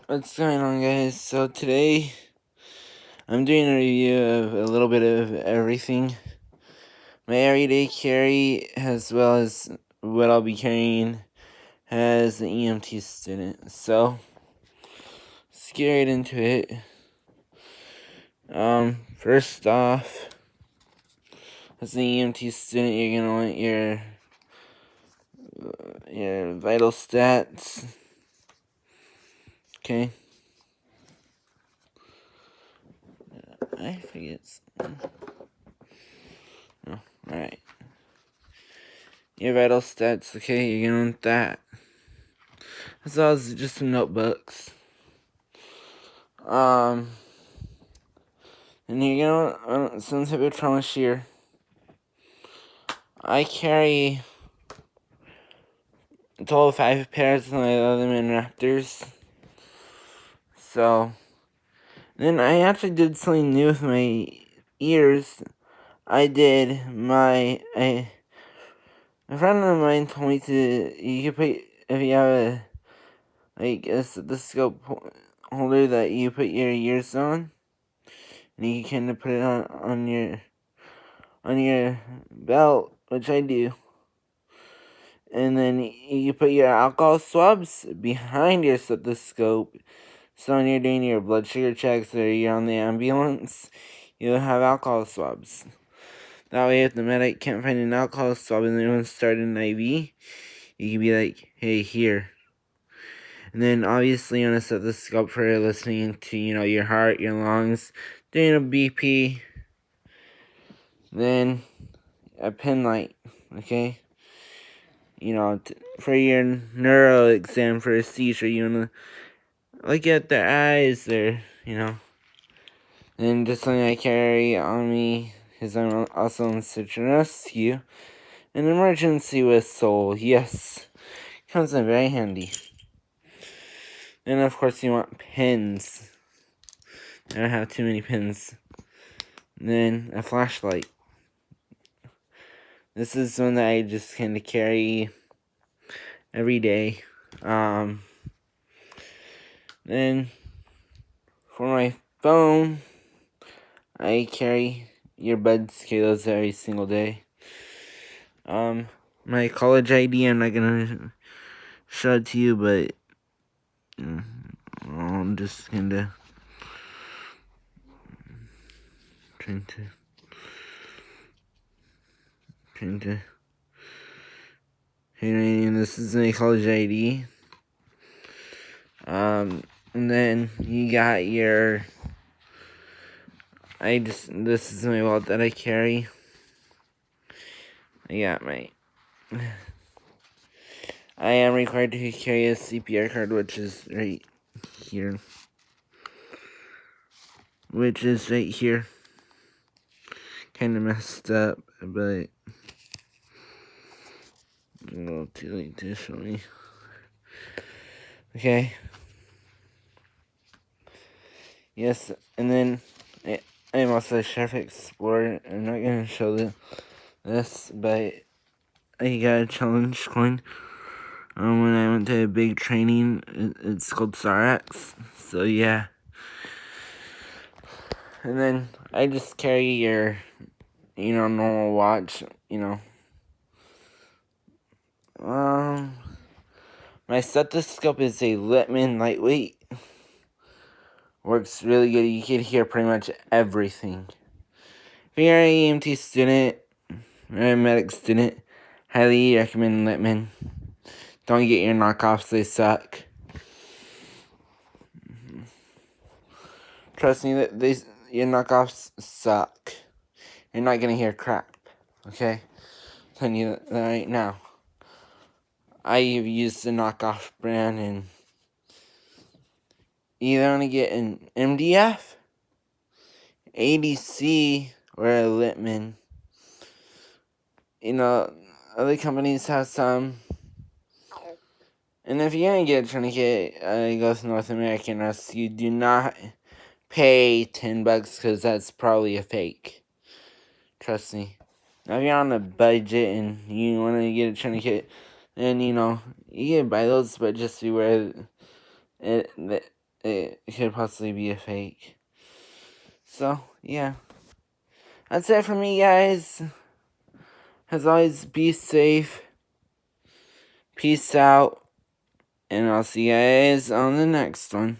What's going on, guys? So today I'm doing a review of a little bit of everything. My everyday carry, as well as what I'll be carrying as an EMT student. So let's get right into it. First off, as an EMT student, you're gonna want your vital stats. Okay. I forget. Oh, alright. Your vital stats, okay, you're gonna want that. As well as just some notebooks. And you're gonna want some type of trauma shear. I carry a total of 5 pairs, and I love them in Raptors. So, then I actually did something new with my ears. A friend of mine told me you could put, if you have a stethoscope holder that you put your ears on, and you can kind of put it on your belt, which I do. And then you put your alcohol swabs behind your stethoscope. So when you're doing your blood sugar checks or you're on the ambulance, you'll have alcohol swabs. That way, if the medic can't find an alcohol swab and they want to start an IV, you can be like, hey, here. And then obviously on a stethoscope for listening to, your heart, your lungs, doing a BP. Then a pen light, okay? For your neuro exam for a seizure, you want to look at their eyes or, And just something I carry on me is I'm also in search and rescue. An emergency whistle, yes, comes in very handy. And of course you want pins. I don't have too many pins. And then a flashlight. This is one that I just kind of carry every day. Then for my phone, I carry earbud scales every single day. My college ID, I'm not gonna show it to you, but I'm just kinda trying to. Hey, this is my college ID. And then you got your. This is my wallet that I carry. I am required to carry a CPR card, which is right here. Kind of messed up, but a little too late to show me. Okay. Yes, and then I'm also a Chef Explorer. I'm not gonna show this, but I got a challenge coin. When I went to a big training, it's called SARX. So yeah. And then I just carry your, normal watch. My stethoscope is a Littman lightweight. Works really good. You can hear pretty much everything. If you're an EMT student or a medic student, highly recommend Littman. Don't get your knockoffs, they suck. Trust me, your knockoffs suck. You're not gonna hear crap, okay? I'm telling you that right now. I have used the knockoff brand and you either want to get an MDF, EDC, or a Littman. Other companies have some. And if you're gonna get a tourniquet, go to North American Rescue. Do not pay $10 because that's probably a fake. Trust me. Now, if you're on a budget and you want to get a tourniquet, then you can buy those, but just beware. it could possibly be a fake. So, yeah. That's it for me, guys. As always, be safe. Peace out. And I'll see you guys on the next one.